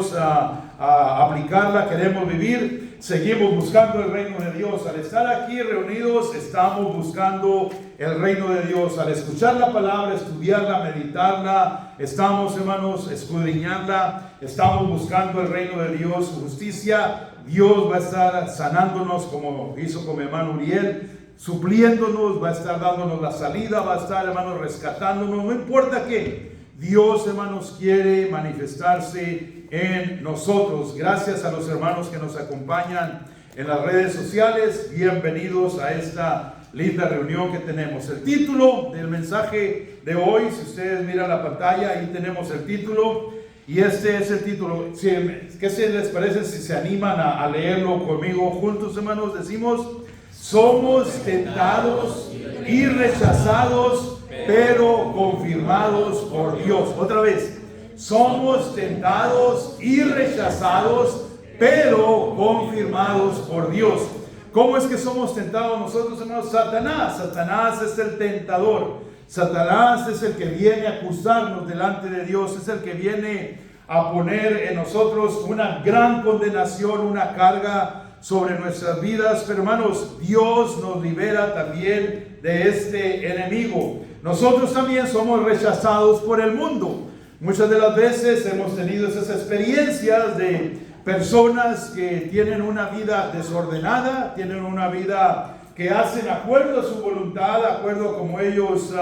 a aplicarla, queremos vivir, seguimos buscando el reino de Dios. Al estar aquí reunidos, estamos buscando el reino de Dios. Al escuchar la palabra, estudiarla, meditarla, estamos, hermanos, escudriñarla, estamos buscando el reino de Dios, su justicia. Dios va a estar sanándonos como hizo con mi hermano Uriel, supliéndonos, va a estar dándonos la salida, va a estar, hermanos, rescatándonos. No importa qué, Dios, hermanos, quiere manifestarse en nosotros. Gracias a los hermanos que nos acompañan en las redes sociales. Bienvenidos a esta linda reunión que tenemos. El título del mensaje de hoy, si ustedes miran la pantalla, ahí tenemos el título. Y este es el título. ¿Qué se les parece si se animan a leerlo conmigo juntos, hermanos? Decimos: somos tentados y rechazados, pero confirmados por Dios. Otra vez: somos tentados y rechazados, pero confirmados por Dios. ¿Cómo es que somos tentados nosotros, hermanos? Satanás es el tentador. Satanás es el que viene a acusarnos delante de Dios, es el que viene a poner en nosotros una gran condenación, una carga sobre nuestras vidas. Pero, hermanos, Dios nos libera también de este enemigo. Nosotros también somos rechazados por el mundo. Muchas de las veces hemos tenido esas experiencias de personas que tienen una vida desordenada, tienen una vida que hacen acuerdo a su voluntad, acuerdo a como ellos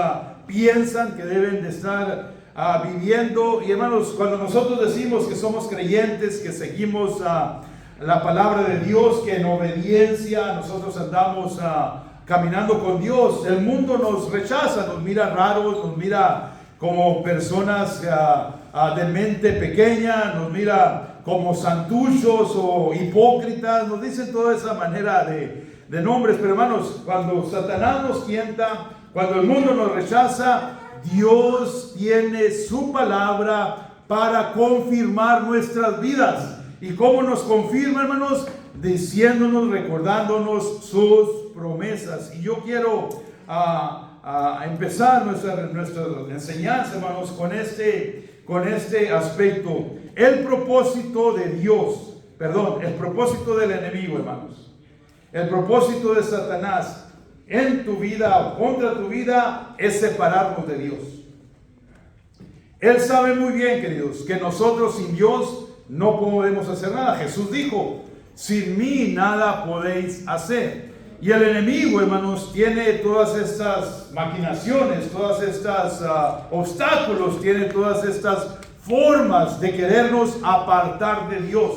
piensan que deben de estar viviendo. Y, hermanos, cuando nosotros decimos que somos creyentes, que seguimos la palabra de Dios, que en obediencia nosotros andamos caminando con Dios, el mundo nos rechaza, nos mira raros, nos mira como personas de mente pequeña, nos mira como santuchos o hipócritas, nos dicen toda esa manera de nombres. Pero, hermanos, cuando Satanás nos tienta, cuando el mundo nos rechaza, Dios tiene su palabra para confirmar nuestras vidas. ¿Y cómo nos confirma, hermanos? Diciéndonos, recordándonos sus promesas. Y yo quiero empezar nuestra enseñanza, hermanos, con este aspecto. El propósito de Dios, el propósito del enemigo, hermanos. El propósito de Satanás en tu vida o contra tu vida es separarnos de Dios. Él sabe muy bien, queridos, que nosotros sin Dios no podemos hacer nada. Jesús dijo: sin mí nada podéis hacer. Y el enemigo, hermanos, tiene todas estas maquinaciones, todas estas obstáculos, tiene todas estas formas de querernos apartar de Dios.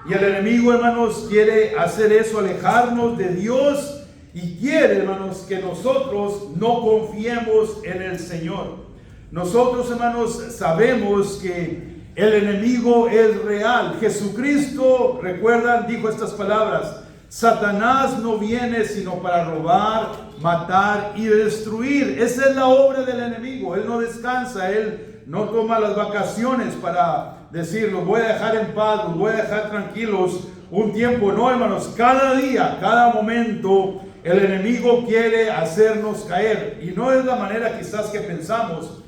Y el enemigo, hermanos, quiere hacer eso, alejarnos de Dios, y quiere, hermanos, que nosotros no confiemos en el Señor. Nosotros, hermanos, sabemos que el enemigo es real. Jesucristo, recuerdan, dijo estas palabras: Satanás no viene sino para robar, matar y destruir. Esa es la obra del enemigo. Él no descansa, él no toma las vacaciones para decir: los voy a dejar en paz, los voy a dejar tranquilos un tiempo. No, hermanos, cada día, cada momento, el enemigo quiere hacernos caer. Y no es la manera quizás que pensamos.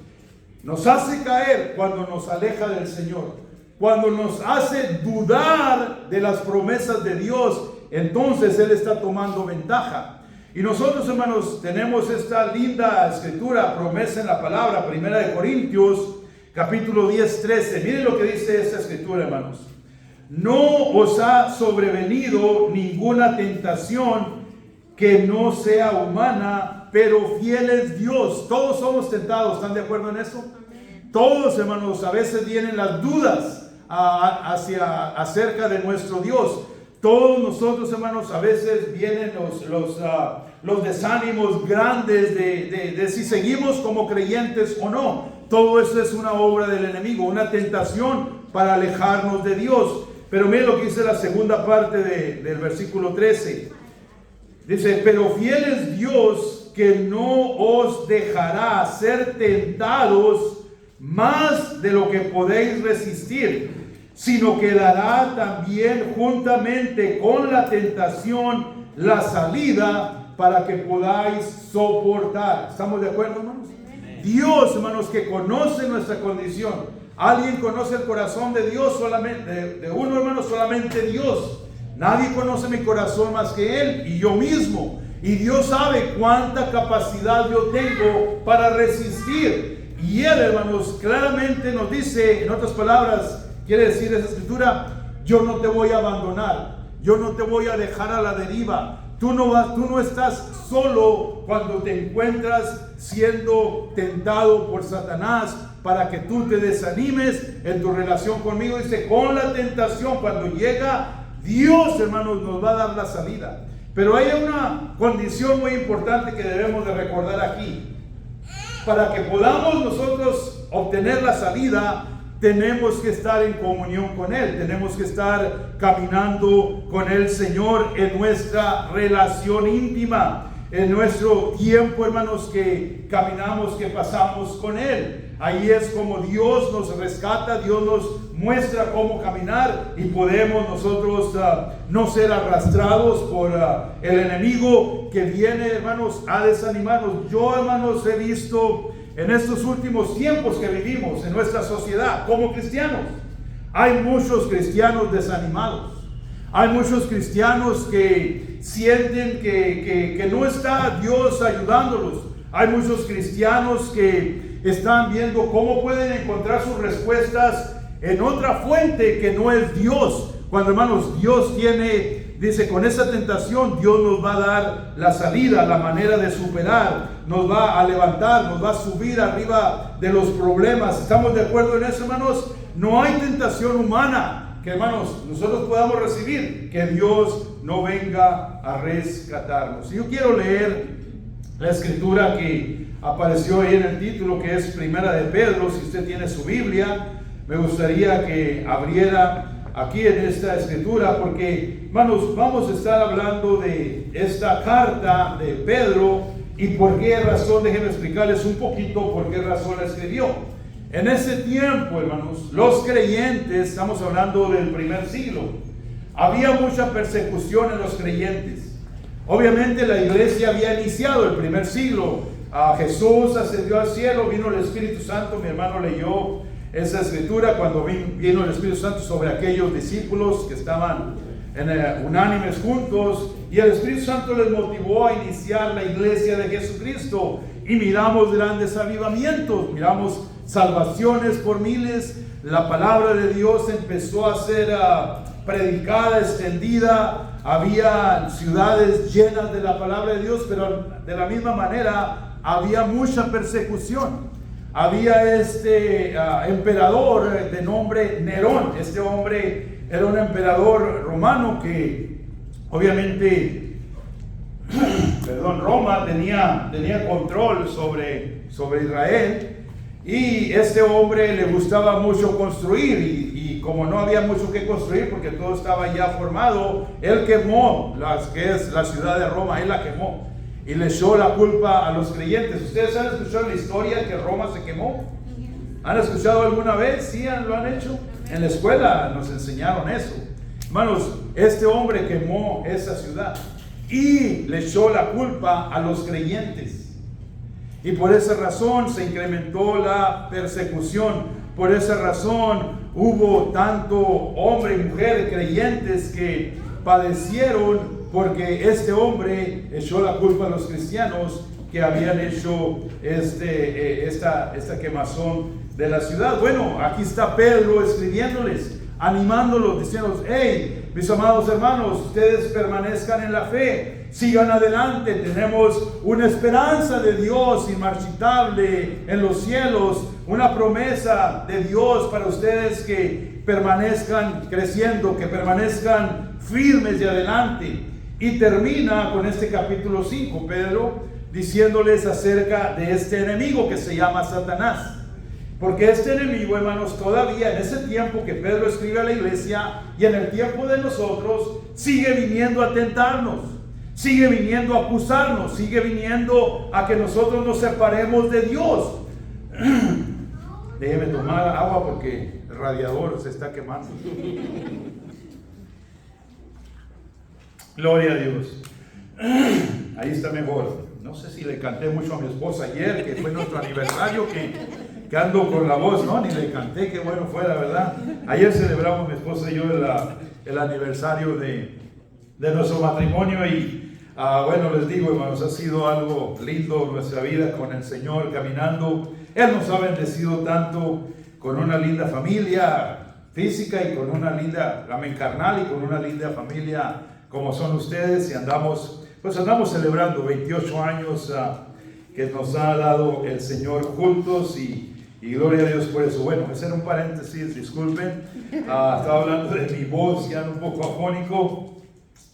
Nos hace caer cuando nos aleja del Señor, cuando nos hace dudar de las promesas de Dios. Entonces Él está tomando ventaja. Y nosotros, hermanos, tenemos esta linda escritura, promesa en la palabra, 1 Corintios, capítulo 10, 13. Miren lo que dice esta escritura, hermanos: no os ha sobrevenido ninguna tentación que no sea humana, pero fiel es Dios. Todos somos tentados, ¿están de acuerdo en eso? Todos, hermanos, a veces vienen las dudas acerca de nuestro Dios. Todos nosotros, hermanos, a veces vienen los desánimos grandes de si seguimos como creyentes o no. Todo eso es una obra del enemigo, una tentación para alejarnos de Dios. Pero miren lo que dice la segunda parte del versículo 13. Dice: pero fiel es Dios, que no os dejará ser tentados más de lo que podéis resistir, sino que dará también juntamente con la tentación la salida para que podáis soportar. ¿Estamos de acuerdo, hermanos? Dios, hermanos, que conoce nuestra condición. Alguien conoce el corazón de Dios solamente, de uno, hermano, solamente Dios. Nadie conoce mi corazón más que Él y yo mismo. Y Dios sabe cuánta capacidad yo tengo para resistir. Y Él, hermanos, claramente nos dice, en otras palabras, quiere decir esa escritura: yo no te voy a abandonar, yo no te voy a dejar a la deriva. Tú no estás solo cuando te encuentras siendo tentado por Satanás para que tú te desanimes en tu relación conmigo. Dice, con la tentación, cuando llega, Dios, hermanos, nos va a dar la salida. Pero hay una condición muy importante que debemos de recordar aquí. Para que podamos nosotros obtener la salida, tenemos que estar en comunión con Él. Tenemos que estar caminando con el Señor en nuestra relación íntima, en nuestro tiempo, hermanos, que caminamos, que pasamos con Él. Ahí es como Dios nos rescata, Dios nos muestra cómo caminar y podemos nosotros no ser arrastrados por el enemigo que viene, hermanos, a desanimarnos. Yo, hermanos, he visto en estos últimos tiempos que vivimos en nuestra sociedad como cristianos, hay muchos cristianos desanimados. Hay muchos cristianos que sienten que no está Dios ayudándolos. Hay muchos cristianos que están viendo cómo pueden encontrar sus respuestas en otra fuente que no es Dios. Cuando, hermanos, Dios dice, con esa tentación Dios nos va a dar la salida, la manera de superar, nos va a levantar, nos va a subir arriba de los problemas. ¿Estamos de acuerdo en eso, hermanos? No hay tentación humana que, hermanos, nosotros podamos recibir que Dios no venga a rescatarnos. Yo quiero leer la escritura que apareció ahí en el título, que es Primera de Pedro. Si usted tiene su Biblia, me gustaría que abriera aquí en esta escritura, porque, hermanos, vamos a estar hablando de esta carta de Pedro y por qué razón. Déjenme explicarles un poquito por qué razón la escribió. En ese tiempo, hermanos, los creyentes, estamos hablando del primer siglo, había mucha persecución en los creyentes. Obviamente la iglesia había iniciado el primer siglo. Jesús ascendió al cielo, vino el Espíritu Santo. Mi hermano leyó esa escritura cuando vino el Espíritu Santo sobre aquellos discípulos que estaban unánimes juntos, y el Espíritu Santo les motivó a iniciar la iglesia de Jesucristo, y miramos grandes avivamientos, miramos salvaciones por miles. La palabra de Dios empezó a ser predicada, extendida. Había ciudades llenas de la palabra de Dios, pero de la misma manera había mucha persecución. Había este emperador de nombre Nerón. Este hombre era un emperador romano que obviamente Roma tenía control sobre Israel, y este hombre le gustaba mucho construir, y como no había mucho que construir porque todo estaba ya formado, él quemó que es la ciudad de Roma. Él la quemó y le echó la culpa a los creyentes. ¿Ustedes han escuchado la historia que Roma se quemó? ¿Han escuchado alguna vez? ¿Sí lo han hecho? En la escuela nos enseñaron eso. Hermanos, este hombre quemó esa ciudad y le echó la culpa a los creyentes. Y por esa razón se incrementó la persecución. Por esa razón hubo tanto hombre y mujer creyentes que padecieron, porque este hombre echó la culpa a los cristianos que habían hecho esta quemazón de la ciudad. Bueno, aquí está Pedro escribiéndoles, animándolos, diciéndoles: hey, mis amados hermanos, ustedes permanezcan en la fe, sigan adelante, tenemos una esperanza de Dios inmarchitable en los cielos, una promesa de Dios para ustedes, que permanezcan creciendo, que permanezcan firmes y adelante. Y termina con este capítulo 5, Pedro, diciéndoles acerca de este enemigo que se llama Satanás. Porque este enemigo, hermanos, todavía en ese tiempo que Pedro escribe a la iglesia y en el tiempo de nosotros, sigue viniendo a tentarnos, sigue viniendo a acusarnos, sigue viniendo a que nosotros nos separemos de Dios. Déjeme tomar agua porque el radiador se está quemando. Gloria a Dios. Ahí está mejor. No sé si le canté mucho a mi esposa ayer, que fue nuestro aniversario, que ando con la voz, no, ni le canté, qué bueno fue, la verdad. Ayer celebramos mi esposa y yo el aniversario de nuestro matrimonio y bueno, les digo, hermanos, ha sido algo lindo nuestra vida con el Señor caminando. Él nos ha bendecido tanto con una linda familia física y con una linda, amén, carnal, y con una linda familia como son ustedes, y andamos celebrando 28 años que nos ha dado el Señor juntos y gloria a Dios por eso. Bueno, ese era un paréntesis, disculpen, estaba hablando de mi voz, ya un poco afónico.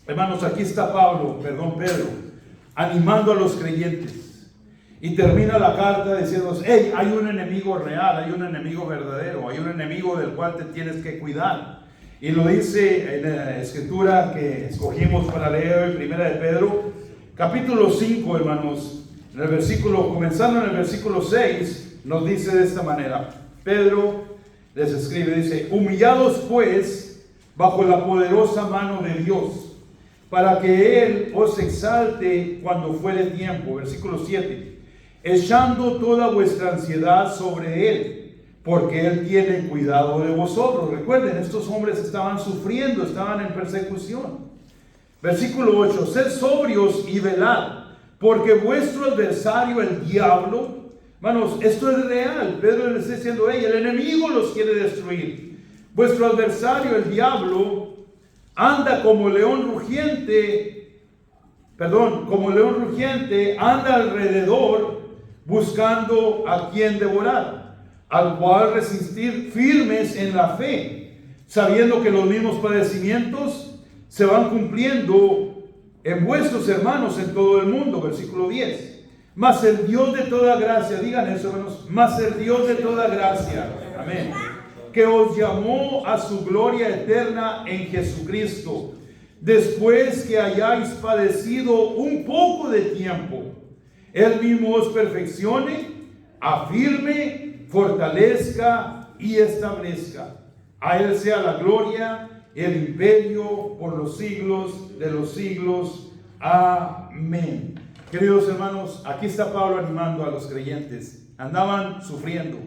Hermanos, aquí está Pedro, animando a los creyentes. Y termina la carta diciendo, hey, hay un enemigo real, hay un enemigo verdadero, hay un enemigo del cual te tienes que cuidar. Y lo dice en la escritura que escogimos para leer hoy, Primera de Pedro, capítulo 5, hermanos, comenzando en el versículo 6, nos dice de esta manera. Pedro les escribe, dice, humillados pues bajo la poderosa mano de Dios, para que Él os exalte cuando fuere tiempo. Versículo 7. Echando toda vuestra ansiedad sobre Él, porque Él tiene cuidado de vosotros. Recuerden, estos hombres estaban sufriendo, estaban en persecución. Versículo 8. Sed sobrios y velad, porque vuestro adversario, el diablo, hermanos, esto es real. Pedro les está diciendo, hey, el enemigo los quiere destruir. Vuestro adversario, el diablo, anda como león rugiente, anda alrededor buscando a quien devorar, al cual resistir firmes en la fe, sabiendo que los mismos padecimientos se van cumpliendo en vuestros hermanos en todo el mundo. Versículo 10. Mas el Dios de toda gracia, digan eso, hermanos, mas el Dios de toda gracia, amén, que os llamó a su gloria eterna en Jesucristo, después que hayáis padecido un poco de tiempo, Él mismo os perfeccione, afirme, fortalezca y establezca. A Él sea la gloria, el imperio por los siglos de los siglos. Amén. Queridos hermanos, aquí está Pablo animando a los creyentes. Andaban sufriendo,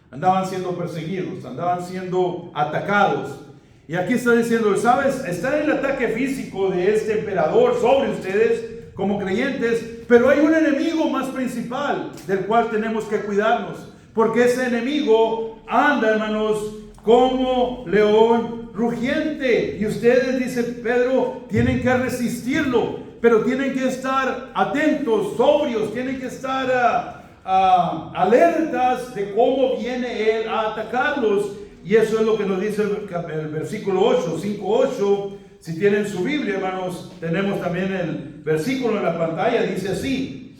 andaban siendo perseguidos, andaban siendo atacados. Y aquí está diciendo, ¿sabes? Está el ataque físico de este emperador sobre ustedes como creyentes, pero hay un enemigo más principal del cual tenemos que cuidarnos, porque ese enemigo anda, hermanos, como león rugiente. Y ustedes, dice Pedro, tienen que resistirlo, pero tienen que estar atentos, sobrios, tienen que estar alertas de cómo viene él a atacarlos. Y eso es lo que nos dice el versículo 8, 5:8. Si tienen su Biblia, hermanos, tenemos también el versículo en la pantalla. Dice así: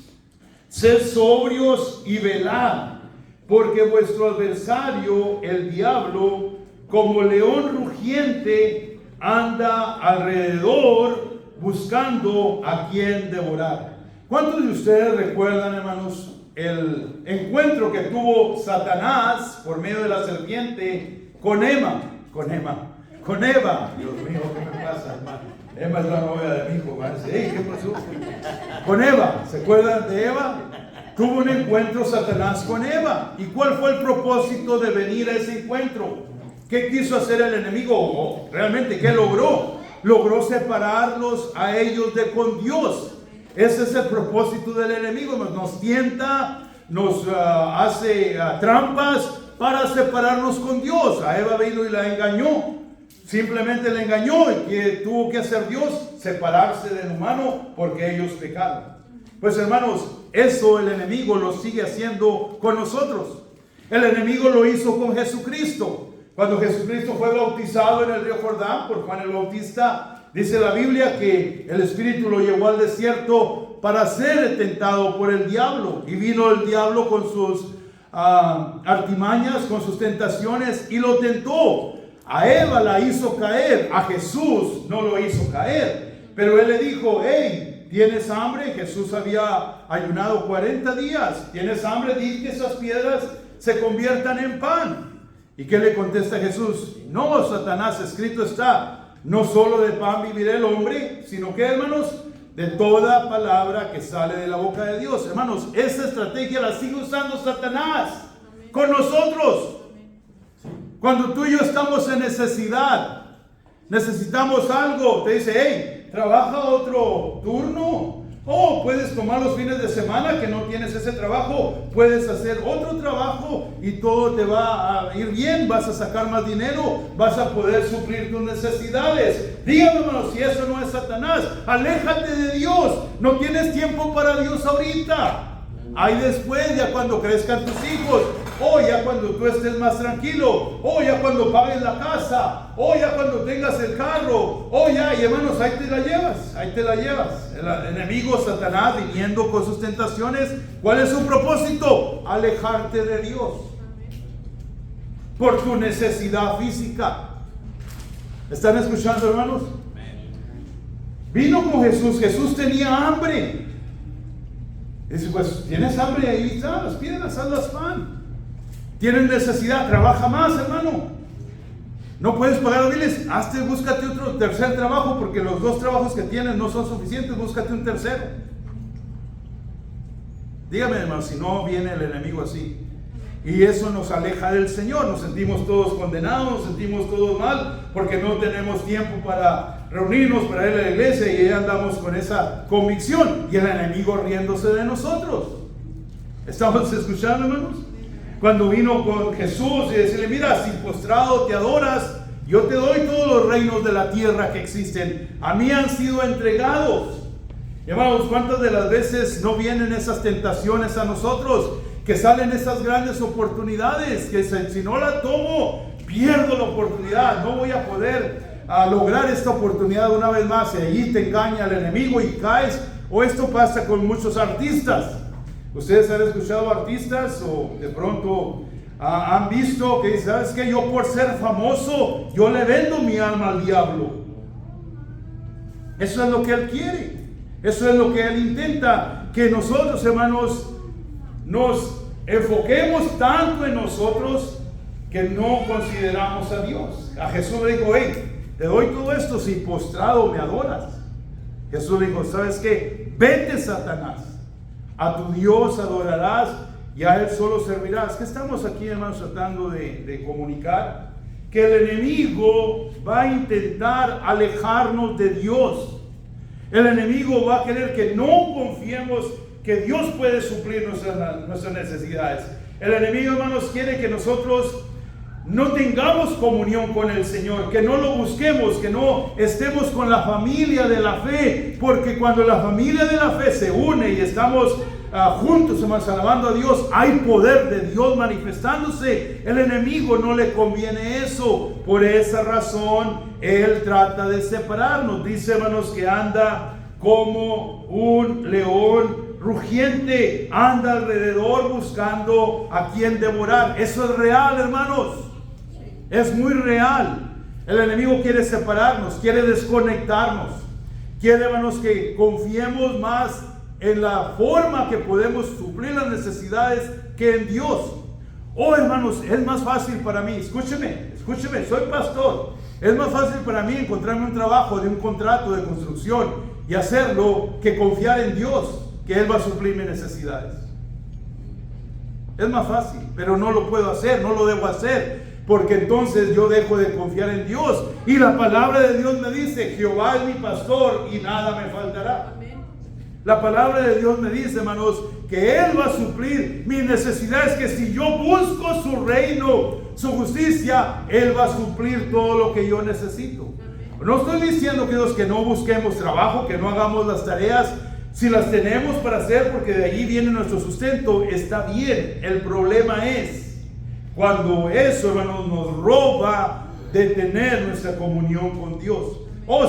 sed sobrios y velad, porque vuestro adversario, el diablo, como león rugiente, anda alrededor buscando a quien devorar. ¿Cuántos de ustedes recuerdan, hermanos, el encuentro que tuvo Satanás por medio de la serpiente con Eva? Dios mío, ¿qué me pasa, hermano? Eva es la novia de mi hijo. ¿Qué pasó? Con Eva, ¿se acuerdan de Eva? Tuvo un encuentro Satanás con Eva. ¿Y cuál fue el propósito de venir a ese encuentro? ¿Qué quiso hacer el enemigo? ¿Realmente qué logró? Logró separarlos a ellos con Dios. Ese es el propósito del enemigo. Nos tienta, nos hace trampas para separarnos con Dios. A Eva vino y la engañó. Simplemente la engañó. ¿Y qué tuvo que hacer Dios? Separarse del humano porque ellos pecaron. Pues hermanos, eso el enemigo lo sigue haciendo con nosotros. El enemigo lo hizo con Jesucristo. Cuando Jesucristo fue bautizado en el río Jordán por Juan el Bautista, dice la Biblia que el Espíritu lo llevó al desierto para ser tentado por el diablo. Y vino el diablo con sus artimañas, con sus tentaciones, y lo tentó. A Eva la hizo caer, a Jesús no lo hizo caer. Pero él le dijo: hey, ¿tienes hambre? Jesús había ayunado 40 días. ¿Tienes hambre? Di que esas piedras se conviertan en pan. ¿Y qué le contesta Jesús? No, Satanás, escrito está: no solo de pan vivirá el hombre, sino que, hermanos, de toda palabra que sale de la boca de Dios. Hermanos, esta estrategia la sigue usando Satanás. con nosotros. Cuando tú y yo estamos en necesidad, necesitamos algo, te dice, hey, trabaja otro turno. O puedes tomar los fines de semana que no tienes ese trabajo, puedes hacer otro trabajo y todo te va a ir bien, vas a sacar más dinero, vas a poder suplir tus necesidades. Dígame, hermano, si eso no es Satanás, aléjate de Dios, no tienes tiempo para Dios ahorita. Ahí después, ya cuando crezcan tus hijos, o ya cuando tú estés más tranquilo, o ya cuando pagues la casa, o ya cuando tengas el carro, o ya, y hermanos, ahí te la llevas, ahí te la llevas. El enemigo Satanás viniendo con sus tentaciones, ¿cuál es su propósito? Alejarte de Dios por tu necesidad física. ¿Están escuchando, hermanos? Vino con Jesús, Jesús tenía hambre. Dice, pues, ¿tienes hambre? Ahí están las piedras, hazlas pan. Tienes necesidad, trabaja más, hermano. No puedes pagar los biles, búscate otro tercer trabajo, porque los 2 trabajos que tienes no son suficientes, búscate un tercero. Dígame, hermano, si no viene el enemigo así. Y eso nos aleja del Señor, nos sentimos todos condenados, nos sentimos todos mal, porque no tenemos tiempo para reunirnos, para ir a la iglesia, y ahí andamos con esa convicción, y el enemigo riéndose de nosotros. ¿Estamos escuchando, hermanos? Cuando vino con Jesús y decirle, mira, si postrado te adoras, yo te doy todos los reinos de la tierra que existen, a mí han sido entregados. Hermanos, ¿cuántas de las veces no vienen esas tentaciones a nosotros? Que salen esas grandes oportunidades, que si no la tomo, pierdo la oportunidad, no voy a poder lograr esta oportunidad una vez más, y allí te engaña el enemigo y caes. O esto pasa con muchos artistas. Ustedes han escuchado artistas o de pronto han visto que dicen, ¿sabes qué? Yo por ser famoso, yo le vendo mi alma al diablo. Eso es lo que él quiere, eso es lo que él intenta, que nosotros, hermanos, nos enfoquemos tanto en nosotros que no consideramos a Dios. A Jesús le dijo, hey, te doy todo esto si postrado me adoras. Jesús le dijo, ¿sabes qué? Vete, Satanás, a tu Dios adorarás y a Él solo servirás. ¿Qué estamos aquí, hermanos, tratando de comunicar? Que el enemigo va a intentar alejarnos de Dios. El enemigo va a querer que no confiemos que Dios puede suplir nuestras necesidades. El enemigo, hermanos, quiere que nosotros no tengamos comunión con el Señor, que no lo busquemos, que no estemos con la familia de la fe, porque cuando la familia de la fe se une y estamos juntos, hermanos, alabando a Dios, hay poder de Dios manifestándose. El enemigo no le conviene eso, por esa razón él trata de separarnos. Dice, hermanos, que anda como un león rugiente, anda alrededor buscando a quien devorar. Eso es real, hermanos, es muy real. El enemigo quiere separarnos, quiere desconectarnos, quiere, hermanos, que confiemos más en la forma que podemos suplir las necesidades que en Dios. Oh, hermanos, es más fácil para mí, escúcheme, soy pastor, es más fácil para mí encontrarme un trabajo de un contrato de construcción y hacerlo que confiar en Dios, que Él va a suplir mis necesidades. Es más fácil, pero no lo puedo hacer, no lo debo hacer, porque entonces yo dejo de confiar en Dios. Y la palabra de Dios me dice, Jehová es mi pastor y nada me faltará. La palabra de Dios me dice, hermanos, que Él va a suplir mis necesidades, que si yo busco su reino, su justicia, Él va a suplir todo lo que yo necesito. No estoy diciendo, queridos, que no busquemos trabajo, que no hagamos las tareas. Si las tenemos para hacer, porque de allí viene nuestro sustento, está bien. El problema es cuando eso, hermanos, nos roba de tener nuestra comunión con Dios.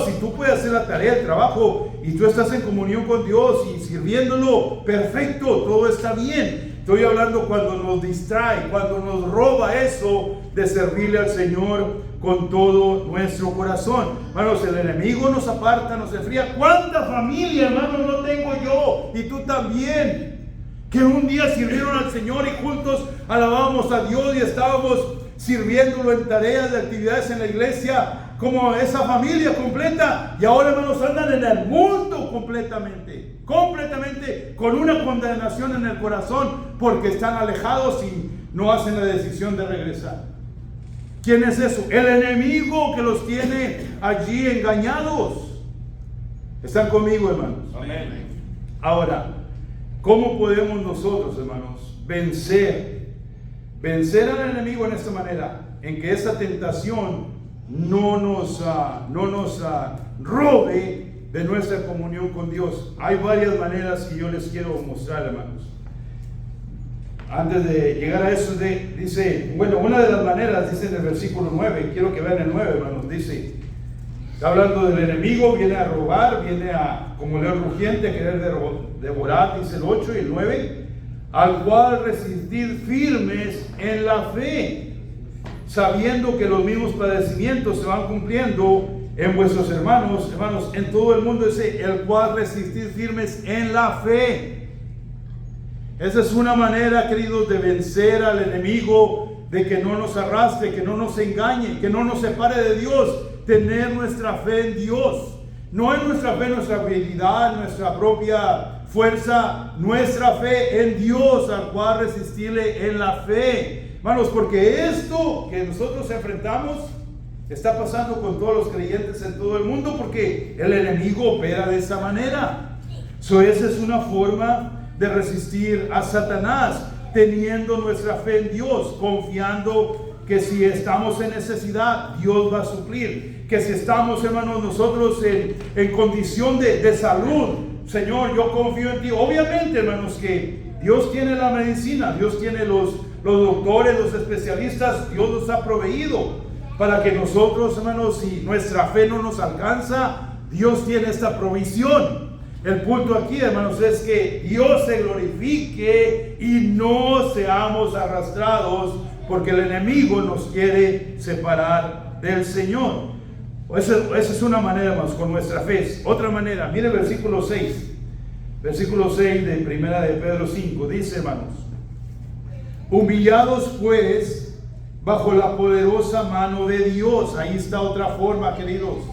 Si tú puedes hacer la tarea, el trabajo, y tú estás en comunión con Dios y sirviéndolo, perfecto, todo está bien. Estoy hablando cuando nos distrae, cuando nos roba eso de servirle al Señor con todo nuestro corazón. Hermanos, el enemigo nos aparta, nos enfría. ¿Cuánta familia, hermanos, no tengo yo? Y tú también, que un día sirvieron al Señor y juntos alabábamos a Dios y estábamos sirviéndolo en tareas de actividades en la iglesia, como esa familia completa, y ahora, hermanos, andan en el mundo completamente, con una condenación en el corazón, porque están alejados y no hacen la decisión de regresar. ¿Quién es eso? El enemigo que los tiene allí engañados. ¿Están conmigo, hermanos? Amén. Ahora, ¿cómo podemos nosotros, hermanos, vencer al enemigo en esta manera? En que esa tentación no nos robe de nuestra comunión con Dios. Hay varias maneras que yo les quiero mostrar, hermanos. Antes de llegar a eso, dice, bueno, una de las maneras, dice en el versículo 9, quiero que vean el 9, hermanos, dice, está hablando del enemigo, viene a robar, viene a, como león rugiente, a querer devorar, dice el 8 y el 9, al cual resistir firmes en la fe, sabiendo que los mismos padecimientos se van cumpliendo en vuestros hermanos, en todo el mundo, dice, el cual resistir firmes en la fe. Esa es una manera, queridos, de vencer al enemigo, de que no nos arrastre, que no nos engañe, que no nos separe de Dios. Tener nuestra fe en Dios, no en nuestra fe, nuestra habilidad, nuestra propia fuerza, nuestra fe en Dios, al cual resistirle en la fe. Hermanos, porque esto que nosotros enfrentamos está pasando con todos los creyentes en todo el mundo, porque el enemigo opera de esa manera. Esa es una forma de resistir a Satanás, teniendo nuestra fe en Dios, confiando que si estamos en necesidad, Dios va a suplir. Que si estamos, hermanos, nosotros en condición de salud, Señor, yo confío en ti. Obviamente, hermanos, que Dios tiene la medicina, Dios tiene los doctores, los especialistas, Dios los ha proveído para que nosotros, hermanos, si nuestra fe no nos alcanza, Dios tiene esta provisión. El punto aquí, hermanos, es que Dios se glorifique y no seamos arrastrados, porque el enemigo nos quiere separar del Señor. Esa es una manera, hermanos, con nuestra fe. Otra manera, mire el versículo 6. Versículo 6 de Primera de Pedro 5. Dice, hermanos, humillados pues bajo la poderosa mano de Dios. Ahí está otra forma, queridos.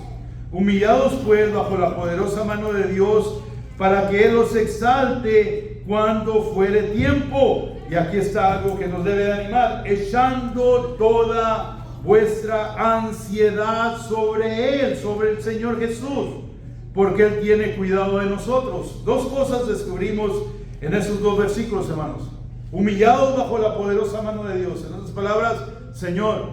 Humillados pues bajo la poderosa mano de Dios, para que Él los exalte cuando fuere tiempo. Y aquí está algo que nos debe de animar: echando toda vuestra ansiedad sobre Él, sobre el Señor Jesús, porque Él tiene cuidado de nosotros. Dos cosas descubrimos en esos dos versículos, hermanos. Humillados bajo la poderosa mano de Dios. En otras palabras, Señor,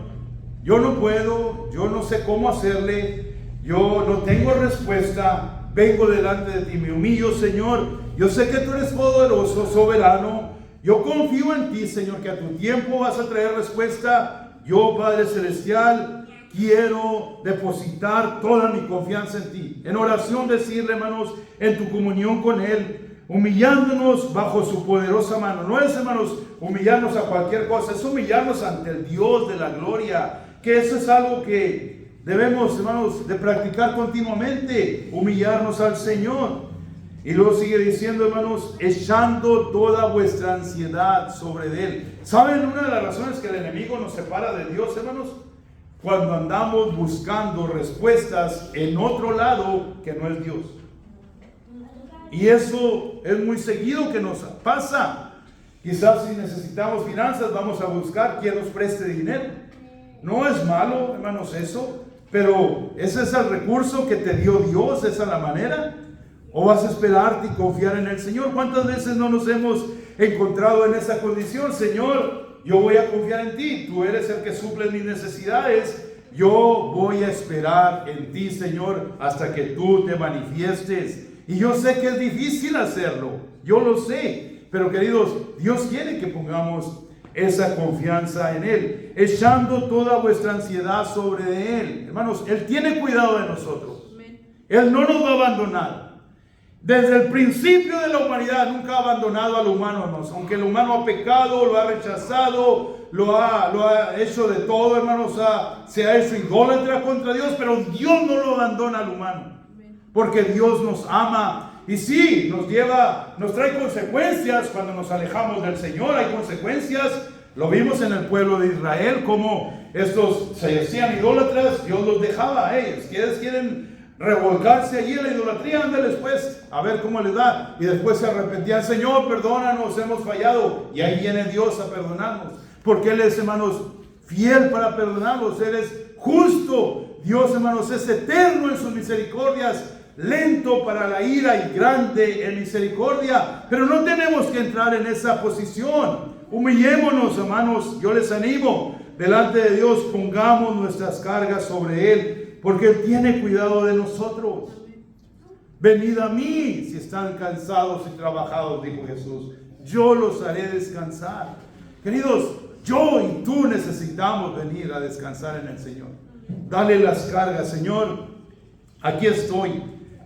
yo no puedo, yo no sé cómo hacerle, yo no tengo respuesta, vengo delante de ti, me humillo, Señor. Yo sé que tú eres poderoso, soberano. Yo confío en ti, Señor, que a tu tiempo vas a traer respuesta. Yo, Padre Celestial, quiero depositar toda mi confianza en ti. En oración decirle, hermanos, en tu comunión con Él, humillándonos bajo su poderosa mano. No es, hermanos, humillarnos a cualquier cosa, es humillarnos ante el Dios de la gloria, que eso es algo que debemos, hermanos, de practicar continuamente, humillarnos al Señor. Y luego sigue diciendo, hermanos, echando toda vuestra ansiedad sobre Él. ¿Saben una de las razones que el enemigo nos separa de Dios, hermanos? Cuando andamos buscando respuestas en otro lado que no es Dios. Y eso es muy seguido que nos pasa. Quizás si necesitamos finanzas, vamos a buscar quien nos preste dinero. No es malo, hermanos, eso. Pero ese es el recurso que te dio Dios, esa es la manera. ¿O vas a esperarte y confiar en el Señor? ¿Cuántas veces no nos hemos encontrado en esa condición? Señor, yo voy a confiar en ti, tú eres el que suple mis necesidades. Yo voy a esperar en ti, Señor, hasta que tú te manifiestes. Y yo sé que es difícil hacerlo, yo lo sé. Pero queridos, Dios quiere que pongamos esa confianza en Él, echando toda vuestra ansiedad sobre Él. Hermanos, Él tiene cuidado de nosotros. Él no nos va a abandonar. Desde el principio de la humanidad nunca ha abandonado al humano, hermanos. Aunque el humano ha pecado, lo ha rechazado, lo ha hecho de todo, hermanos, se ha hecho idólatra contra Dios, pero Dios no lo abandona al humano, porque Dios nos ama. Y sí, nos trae consecuencias cuando nos alejamos del Señor. Hay consecuencias. Lo vimos en el pueblo de Israel, como estos se hacían idólatras, Dios los dejaba a ellos. Quieren revolcarse allí en la idolatría, ándales pues, a ver cómo les da. Y después se arrepentían: Señor, perdónanos, hemos fallado. Y ahí viene Dios a perdonarnos. porque Él es, hermanos, fiel para perdonarlos. Él es justo. Dios, hermanos, es eterno en sus misericordias, lento para la ira y grande en misericordia. Pero no tenemos que entrar en esa posición. Humillémonos, hermanos. Yo les animo, delante de Dios, pongamos nuestras cargas sobre Él, porque Él tiene cuidado de nosotros. Venid a mí si están cansados y trabajados, dijo Jesús. Yo los haré descansar. Queridos, yo y tú necesitamos venir a descansar en el Señor. Dale las cargas. Señor, aquí estoy.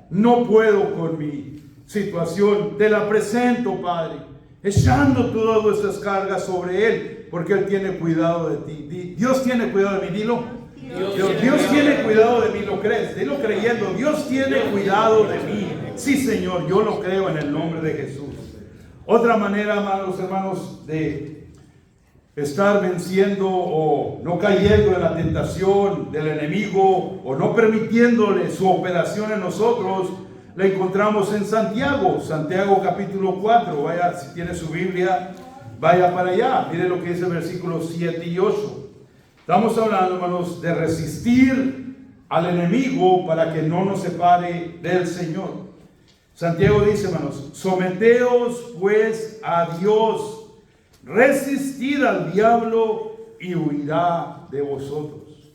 No puedo con mi situación. Te la presento, Padre, echando todas nuestras cargas sobre Él, porque Él tiene cuidado de ti. Dios tiene cuidado de mí. Dilo. Dios tiene cuidado de mí. ¿Lo crees? Dilo creyendo. Dios tiene cuidado de mí. Sí, Señor, yo lo creo en el nombre de Jesús. Otra manera, amados hermanos, de estar venciendo o no cayendo en la tentación del enemigo o no permitiéndole su operación en nosotros, la encontramos en Santiago. Santiago capítulo 4. Vaya, si tiene su Biblia, vaya para allá. Mire lo que dice el versículo 7 y 8. Estamos hablando, hermanos, de resistir al enemigo para que no nos separe del Señor. Santiago dice, hermanos, someteos pues a Dios, resistid al diablo y huirá de vosotros.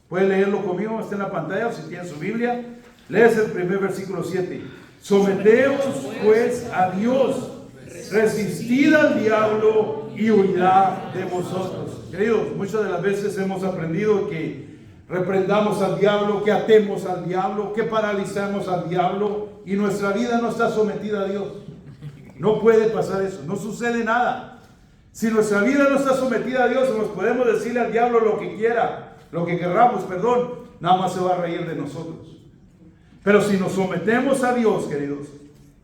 ¿Puede leerlo conmigo? Está en la pantalla, o si tiene su Biblia. Lees el primer versículo 7. Someteos pues a Dios, resistid al diablo y huirá de vosotros. Queridos, muchas de las veces hemos aprendido que reprendamos al diablo, que atemos al diablo, que paralizamos al diablo, y nuestra vida no está sometida a Dios. No puede pasar eso, no sucede nada. Si nuestra vida no está sometida a Dios, nos podemos decirle al diablo lo que quiera, lo que querramos, nada más se va a reír de nosotros. Pero si nos sometemos a Dios, queridos,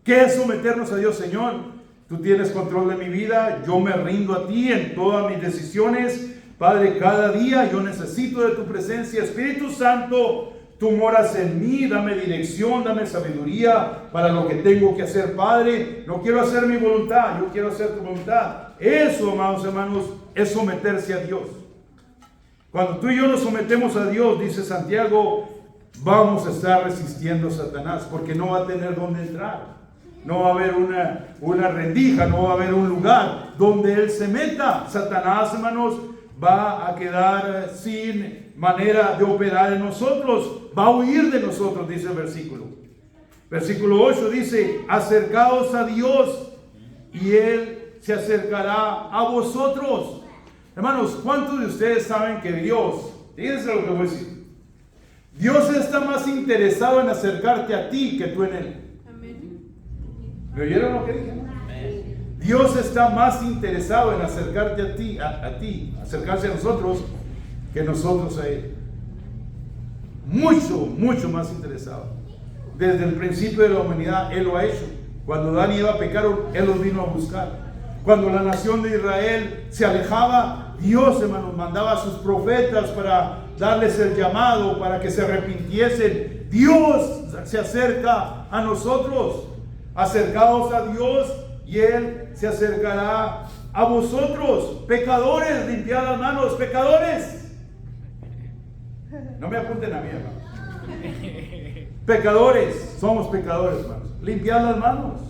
¿qué es someternos a Dios? Señor, tú tienes control de mi vida, yo me rindo a ti en todas mis decisiones. Padre, cada día yo necesito de tu presencia. Espíritu Santo, tú moras en mí, dame dirección, dame sabiduría para lo que tengo que hacer, Padre. No quiero hacer mi voluntad, yo quiero hacer tu voluntad. Eso, amados hermanos, es someterse a Dios. Cuando tú y yo nos sometemos a Dios, dice Santiago, vamos a estar resistiendo a Satanás, porque no va a tener dónde entrar. No va a haber una rendija, no va a haber un lugar donde Él se meta. Satanás, hermanos, va a quedar sin manera de operar en nosotros. Va a huir de nosotros, dice el versículo. Versículo 8 dice, acercaos a Dios y Él se acercará a vosotros. Hermanos, ¿cuántos de ustedes saben que Dios, fíjense lo que voy a decir, Dios está más interesado en acercarte a ti que tú en Él? ¿Me oyeron lo que dije? Dios está más interesado en acercarte a ti, acercarse a nosotros, que nosotros a Él. Mucho, mucho más interesado. Desde el principio de la humanidad, Él lo ha hecho. Cuando Adán y Eva pecaron, Él los vino a buscar. Cuando la nación de Israel se alejaba, Dios, hermanos, mandaba a sus profetas para darles el llamado, para que se arrepintiesen. Dios se acerca a nosotros. Acercaos a Dios y Él se acercará a vosotros. Pecadores, limpiad las manos. Pecadores, no me apunten a mí, hermanos. Pecadores, somos pecadores, hermanos. Limpiad las manos.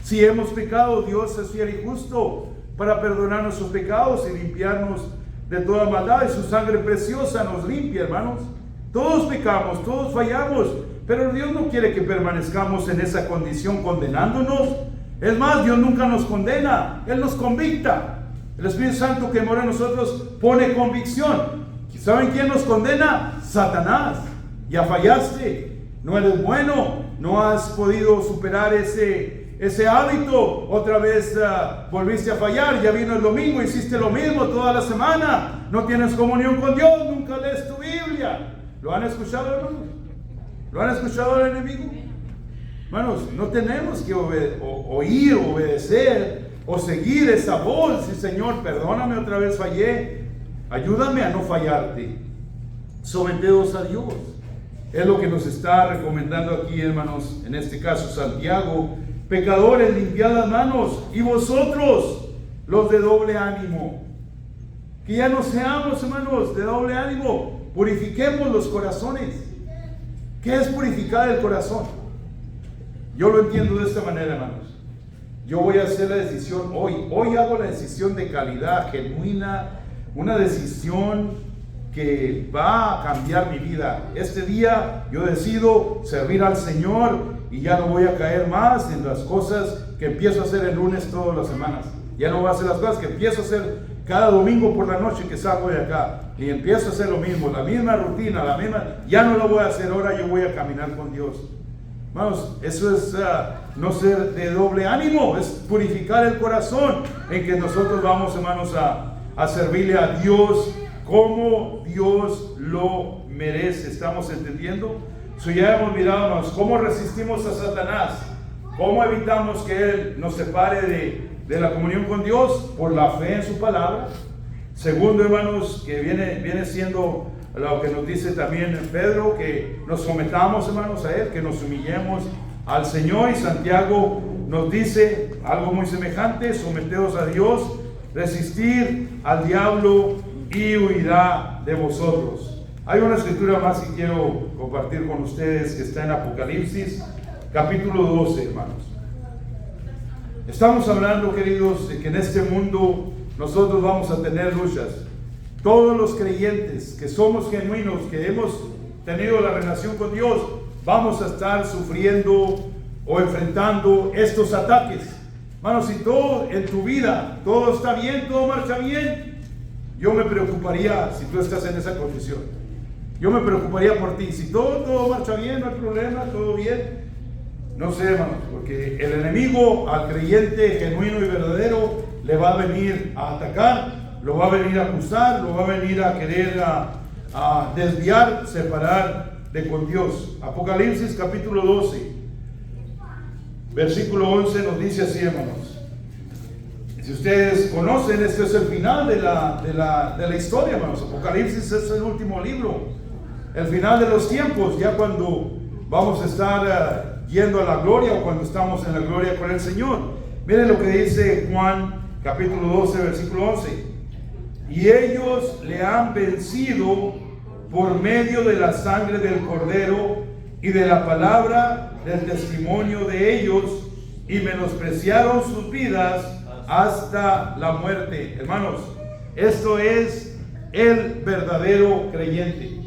Si hemos pecado, Dios es fiel y justo para perdonar nuestros pecados y limpiarnos de toda maldad, y su sangre preciosa nos limpia, hermanos. Todos pecamos, todos fallamos, pero Dios no quiere que permanezcamos en esa condición condenándonos. Es más, Dios nunca nos condena, Él nos convicta. El Espíritu Santo que mora en nosotros pone convicción. ¿Saben quién nos condena? Satanás. Ya fallaste, no eres bueno, no has podido superar ese hábito, otra vez volviste a fallar, ya vino el domingo, hiciste lo mismo toda la semana, no tienes comunión con Dios, nunca lees tu Biblia. ¿Lo han escuchado, hermanos? ¿Lo han escuchado al enemigo? Hermanos, no tenemos que oír, obedecer o seguir esa voz. Sí, Señor, perdóname, otra vez fallé, ayúdame a no fallarte. Someteos a Dios. Es lo que nos está recomendando aquí, hermanos, en este caso Santiago. Pecadores, limpiad las manos, y vosotros, los de doble ánimo, Que ya no seamos, hermanos, de doble ánimo. Purifiquemos los corazones. ¿Qué es purificar el corazón? Yo lo entiendo de esta manera, hermanos. Yo voy a hacer la decisión hoy. Hoy hago la decisión de calidad, genuina, una decisión que va a cambiar mi vida. Este día yo decido servir al Señor y ya no voy a caer más en las cosas que empiezo a hacer el lunes todas las semanas. Ya no voy a hacer las cosas que empiezo a hacer cada domingo por la noche que salgo de acá. Y empiezo a hacer lo mismo, la misma rutina, la misma. Ya no lo voy a hacer ahora, yo voy a caminar con Dios. Hermanos, eso es no ser de doble ánimo, es purificar el corazón en que nosotros vamos, hermanos, a servirle a Dios como Dios lo merece. ¿Estamos entendiendo? Ya hemos mirado, hermanos, cómo resistimos a Satanás, cómo evitamos que él nos separe de la comunión con Dios por la fe en su palabra. Segundo, hermanos, que viene siendo lo que nos dice también Pedro, que nos sometamos, hermanos, a él, que nos humillemos al Señor. Y Santiago nos dice algo muy semejante: someteos a Dios, resistir al diablo y huirá de vosotros. Hay una escritura más que quiero compartir con ustedes, que está en Apocalipsis capítulo 12, hermanos. Estamos hablando, queridos, de que en este mundo nosotros vamos a tener luchas. Todos los creyentes que somos genuinos, que hemos tenido la relación con Dios, vamos a estar sufriendo o enfrentando estos ataques. Hermanos, si todo en tu vida, todo está bien, todo marcha bien, yo me preocuparía si tú estás en esa condición. Yo me preocuparía por ti. Si todo marcha bien, no hay problema, todo bien. No sé, hermanos, porque el enemigo al creyente genuino y verdadero le va a venir a atacar, lo va a venir a acusar, lo va a venir a querer a desviar, separar de con Dios. Apocalipsis capítulo 12, versículo 11 nos dice así, hermanos. Si ustedes conocen, este es el final de la historia, hermanos. Apocalipsis es el último libro, el final de los tiempos, ya cuando vamos a estar yendo a la gloria, o cuando estamos en la gloria con el Señor. Miren lo que dice Juan capítulo 12, versículo 11. Y ellos le han vencido por medio de la sangre del Cordero y de la palabra del testimonio de ellos, y menospreciaron sus vidas hasta la muerte. Hermanos, esto es el verdadero creyente.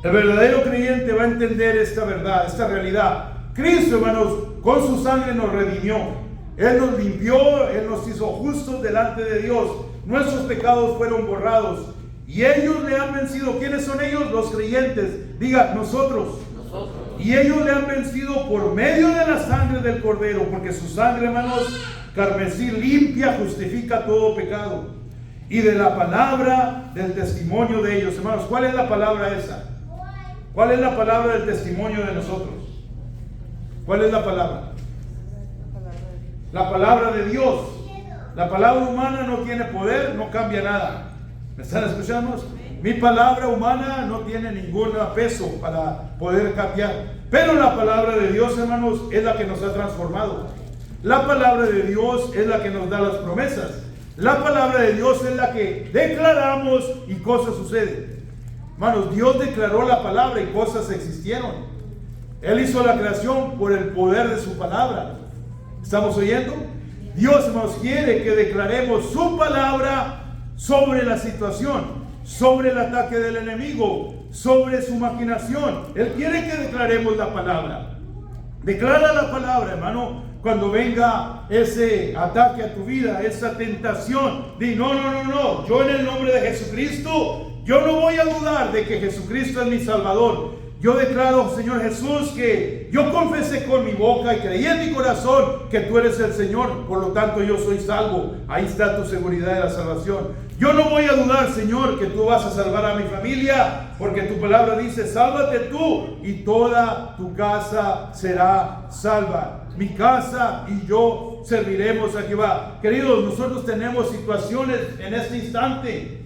El verdadero creyente va a entender esta verdad, esta realidad. Cristo, hermanos, con su sangre nos redimió. Él nos limpió, Él nos hizo justos delante de Dios. Nuestros pecados fueron borrados. Y ellos le han vencido. ¿Quiénes son ellos? Los creyentes. Diga, nosotros. Y ellos le han vencido por medio de la sangre del Cordero. Porque su sangre, hermanos, carmesí, limpia, justifica todo pecado. Y de la palabra del testimonio de ellos. Hermanos, ¿cuál es la palabra esa? ¿Cuál es la palabra del testimonio de nosotros? ¿Cuál es la palabra? La palabra de Dios. La palabra humana no tiene poder, no cambia nada. ¿Me están escuchando? Mi palabra humana no tiene ningún peso para poder cambiar. Pero la palabra de Dios, hermanos, es la que nos ha transformado. La palabra de Dios es la que nos da las promesas. La palabra de Dios es la que declaramos y cosas suceden. Hermanos, Dios declaró la palabra y cosas existieron. Él hizo la creación por el poder de su palabra. ¿Estamos oyendo? Dios nos quiere que declaremos su palabra sobre la situación, sobre el ataque del enemigo, sobre su maquinación. Él quiere que declaremos la palabra. Declara la palabra, hermano. Cuando venga ese ataque a tu vida, esa tentación, di no. Yo en el nombre de Jesucristo, yo no voy a dudar de que Jesucristo es mi Salvador. Yo declaro, Señor Jesús, que yo confesé con mi boca y creí en mi corazón que tú eres el Señor. Por lo tanto, yo soy salvo. Ahí está tu seguridad de la salvación. Yo no voy a dudar, Señor, que tú vas a salvar a mi familia, porque tu palabra dice, sálvate tú y toda tu casa será salva. Mi casa y yo serviremos a Jehová. Queridos, nosotros tenemos situaciones en este instante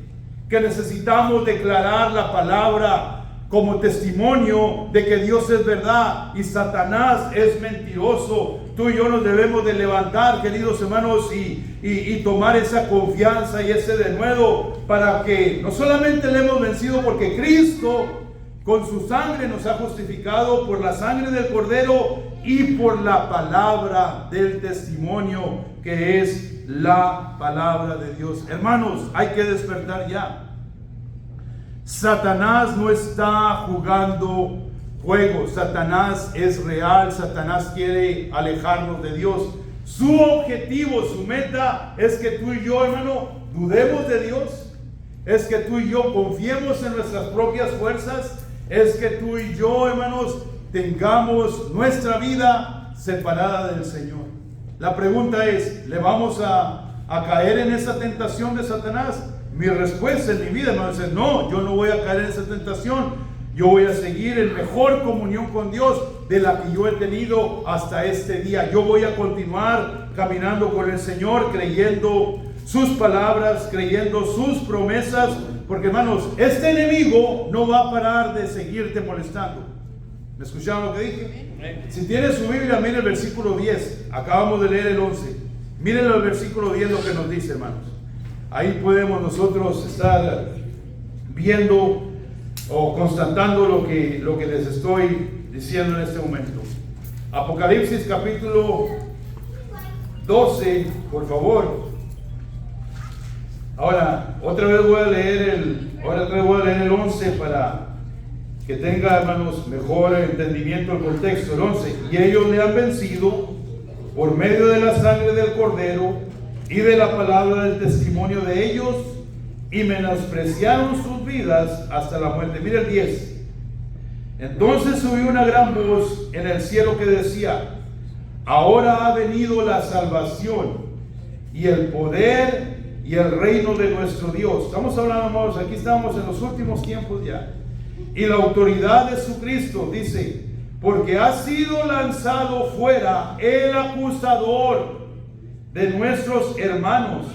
que necesitamos declarar la palabra como testimonio de que Dios es verdad y Satanás es mentiroso. Tú y yo nos debemos de levantar, queridos hermanos, y tomar esa confianza y ese denuedo para que no solamente le hemos vencido porque Cristo con su sangre nos ha justificado, por la sangre del Cordero y por la palabra del testimonio que es la palabra de Dios. Hermanos, hay que despertar ya. Satanás no está jugando juegos. Satanás es real. Satanás quiere alejarnos de Dios. Su objetivo, su meta es que tú y yo, hermano, dudemos de Dios. Es que tú y yo confiemos en nuestras propias fuerzas. Es que tú y yo, hermanos, tengamos nuestra vida separada del Señor. La pregunta es, ¿le vamos a caer en esa tentación de Satanás? Mi respuesta en mi vida, hermanos, es no, yo no voy a caer en esa tentación. Yo voy a seguir en mejor comunión con Dios de la que yo he tenido hasta este día. Yo voy a continuar caminando con el Señor, creyendo sus palabras, creyendo sus promesas, porque, hermanos, este enemigo no va a parar de seguirte molestando. ¿Me escucharon lo que dije? Si tienes su Biblia, mire el versículo 10. Acabamos de leer el 11. Miren el versículo 10 lo que nos dice, hermanos. Ahí podemos nosotros estar viendo o constatando lo que les estoy diciendo en este momento. Apocalipsis capítulo 12, por favor. Ahora, otra vez voy a leer el 11 para que tenga, hermanos, mejor entendimiento del contexto. El 11. Y ellos le han vencido por medio de la sangre del Cordero y de la palabra del testimonio de ellos, y menospreciaron sus vidas hasta la muerte. Mira el 10. Entonces subió una gran voz en el cielo que decía: ahora ha venido la salvación y el poder y el reino de nuestro Dios. Estamos hablando, hermanos, aquí estamos en los últimos tiempos ya. Y la autoridad de su Cristo, dice, porque ha sido lanzado fuera el acusador de nuestros hermanos,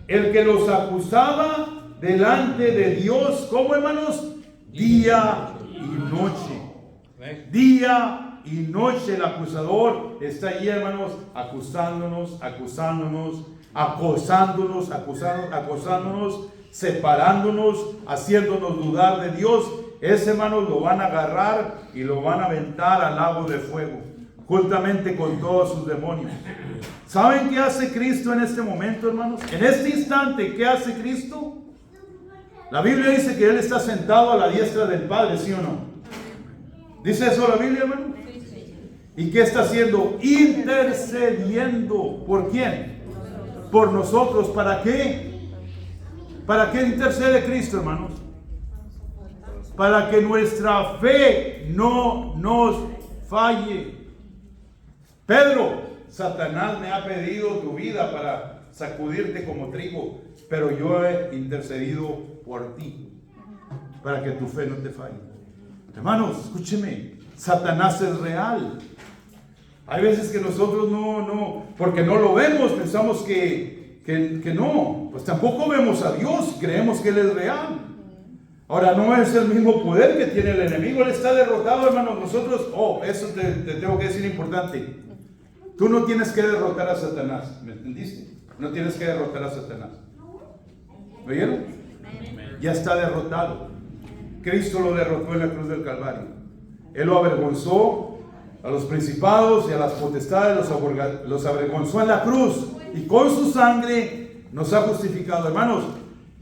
el que los acusaba delante de Dios, ¿cómo, hermanos? Día y noche. Día y noche el acusador está ahí, hermanos, acusándonos, acosándonos, separándonos, haciéndonos dudar de Dios. Ese, hermanos, lo van a agarrar y lo van a aventar al lago de fuego, juntamente con todos sus demonios. ¿Saben qué hace Cristo en este momento, hermanos? En este instante, ¿qué hace Cristo? La Biblia dice que Él está sentado a la diestra del Padre, ¿sí o no? ¿Dice eso la Biblia, hermano? ¿Y qué está haciendo? Intercediendo. ¿Por quién? Por nosotros. ¿Para qué? ¿Para qué intercede Cristo, hermanos? Para que nuestra fe no nos falle. Pedro, Satanás me ha pedido tu vida para sacudirte como trigo, pero yo he intercedido por ti, para que tu fe no te falle. Hermanos, escúcheme, Satanás es real. Hay veces que nosotros porque no lo vemos, pensamos que no. Pues tampoco vemos a Dios, creemos que Él es real. Ahora, no es el mismo poder que tiene el enemigo. Él está derrotado, hermanos. Nosotros, eso te tengo que decir importante. Tú no tienes que derrotar a Satanás, ¿me entendiste? No tienes que derrotar a Satanás. ¿Me oyeron? Ya está derrotado. Cristo lo derrotó en la cruz del Calvario. Él lo avergonzó a los principados y a las potestades, los avergonzó en la cruz, y con su sangre nos ha justificado. Hermanos,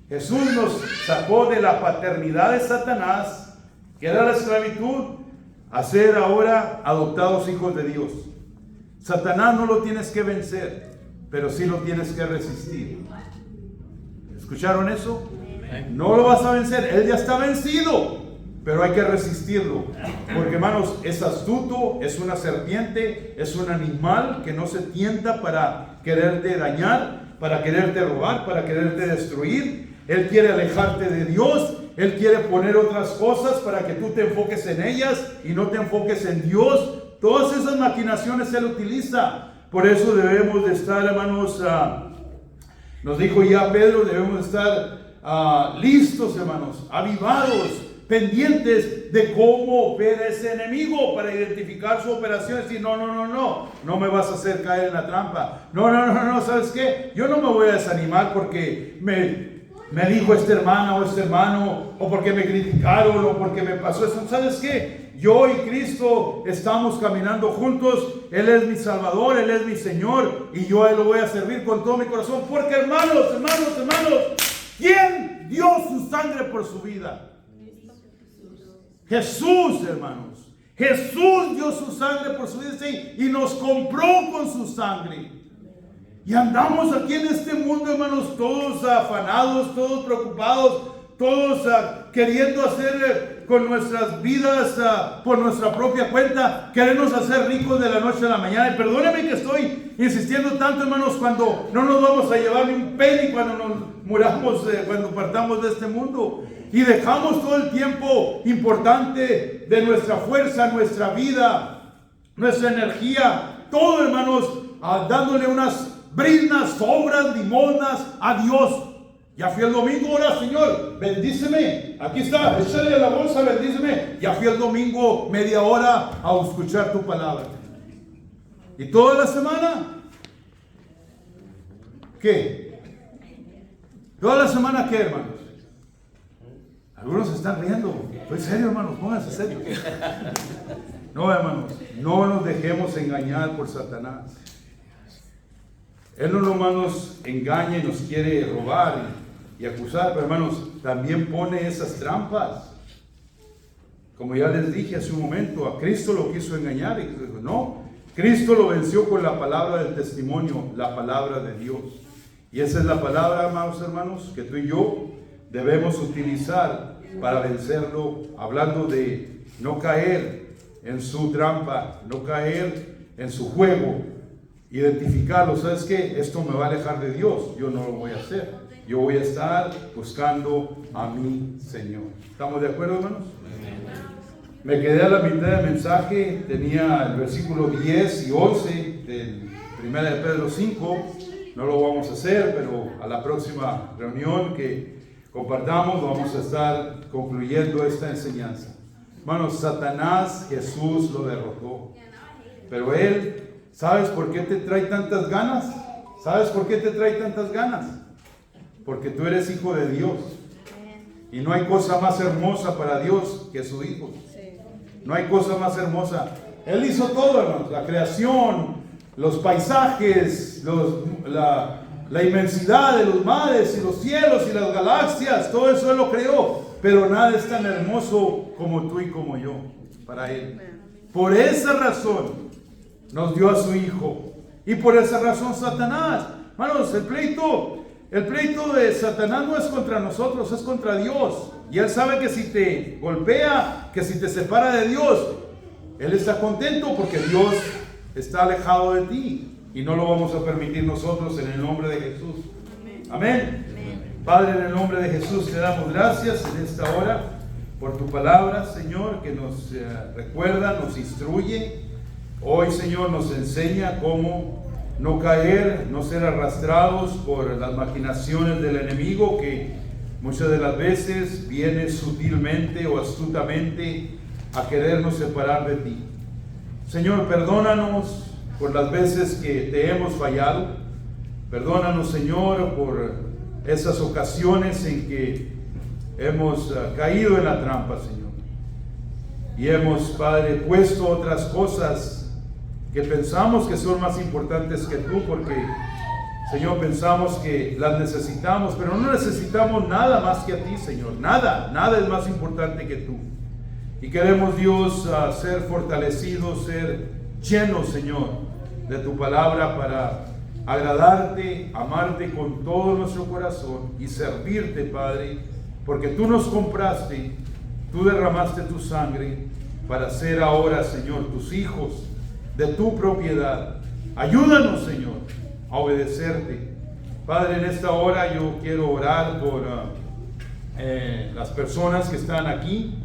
Jesús nos sacó de la paternidad de Satanás, que era la esclavitud, a ser ahora adoptados hijos de Dios. Satanás no lo tienes que vencer, pero sí lo tienes que resistir. ¿Escucharon eso? No lo vas a vencer, él ya está vencido, pero hay que resistirlo. Porque, hermanos, es astuto, es una serpiente, es un animal que no se tienta para quererte dañar, para quererte robar, para quererte destruir. Él quiere alejarte de Dios. Él quiere poner otras cosas para que tú te enfoques en ellas y no te enfoques en Dios. Todas esas maquinaciones Él utiliza. Por eso debemos de estar, hermanos, nos dijo ya Pedro, debemos de estar listos, hermanos, avivados pendientes de cómo opera ese enemigo para identificar su operación y decir, no me vas a hacer caer en la trampa. No, ¿sabes qué? Yo no me voy a desanimar porque me dijo esta hermana o este hermano, o porque me criticaron, o porque me pasó eso. ¿Sabes qué? Yo y Cristo estamos caminando juntos. Él es mi Salvador, Él es mi Señor, y yo a Él lo voy a servir con todo mi corazón. Porque hermanos, ¿quién dio su sangre por su vida? Jesús, hermanos. Jesús dio su sangre por su vida, sí, y nos compró con su sangre. Y andamos aquí en este mundo, hermanos, todos afanados, todos preocupados, todos queriendo hacer con nuestras vidas por nuestra propia cuenta, queremos hacer ricos de la noche a la mañana. Y perdónenme que estoy insistiendo tanto, hermanos, cuando no nos vamos a llevar ni un penny cuando nos muramos, cuando partamos de este mundo. Y dejamos todo el tiempo importante de nuestra fuerza, nuestra vida, nuestra energía, todo, hermanos, dándole unas briznas, sobras, limonas a Dios. Ya fui el domingo, ahora Señor, bendíceme. Aquí está, échale la bolsa, bendíceme. Ya fui el domingo media hora a escuchar tu palabra. ¿Y toda la semana? ¿Qué? ¿Toda la semana qué, hermanos? Algunos se están riendo. En serio, hermanos, pónganse serios. No, hermanos, no nos dejemos engañar por Satanás. Él no nomás nos engaña y nos quiere robar y acusar, pero hermanos, también pone esas trampas. Como ya les dije hace un momento, a Cristo lo quiso engañar y dijo, no, Cristo lo venció con la palabra del testimonio, la palabra de Dios. Y esa es la palabra, amados hermanos, que tú y yo debemos utilizar para vencerlo, hablando de no caer en su trampa, no caer en su juego, identificarlo. ¿Sabes qué? Esto me va a alejar de Dios, yo no lo voy a hacer. Yo voy a estar buscando a mi Señor. ¿Estamos de acuerdo, hermanos? Me quedé a la mitad del mensaje, tenía el versículo 10 y 11 del 1 de Pedro 5. No lo vamos a hacer, pero a la próxima reunión que compartamos vamos a estar concluyendo esta enseñanza. Hermanos, Satanás, Jesús lo derrotó. Pero él, ¿sabes por qué te trae tantas ganas? ¿Sabes por qué te trae tantas ganas? Porque tú eres hijo de Dios. Y no hay cosa más hermosa para Dios que su hijo. No hay cosa más hermosa. Él hizo todo, hermanos. La creación, los paisajes, la inmensidad de los mares y los cielos y las galaxias. Todo eso Él lo creó. Pero nada es tan hermoso como tú y como yo para Él. Por esa razón nos dio a su hijo. Y por esa razón Satanás. Hermanos, el pleito de Satanás no es contra nosotros, es contra Dios. Y Él sabe que si te golpea, que si te separa de Dios, Él está contento porque Dios está alejado de ti. Y no lo vamos a permitir nosotros en el nombre de Jesús. Amén. Padre, en el nombre de Jesús te damos gracias en esta hora por tu palabra, Señor, que nos recuerda, nos instruye. Hoy, Señor, nos enseña cómo no caer, no ser arrastrados por las maquinaciones del enemigo que muchas de las veces viene sutilmente o astutamente a querernos separar de ti. Señor, perdónanos por las veces que te hemos fallado. Perdónanos, Señor, por esas ocasiones en que hemos caído en la trampa, Señor. Y hemos, Padre, puesto otras cosas que pensamos que son más importantes que tú, porque, Señor, pensamos que las necesitamos, pero no necesitamos nada más que a ti, Señor. Nada es más importante que tú. Y queremos, Dios, ser fortalecidos, ser llenos, Señor, de tu palabra para agradarte, amarte con todo nuestro corazón y servirte, Padre, porque tú nos compraste, tú derramaste tu sangre para ser ahora, Señor, tus hijos de tu propiedad. Ayúdanos, Señor, a obedecerte. Padre, en esta hora yo quiero orar por las personas que están aquí,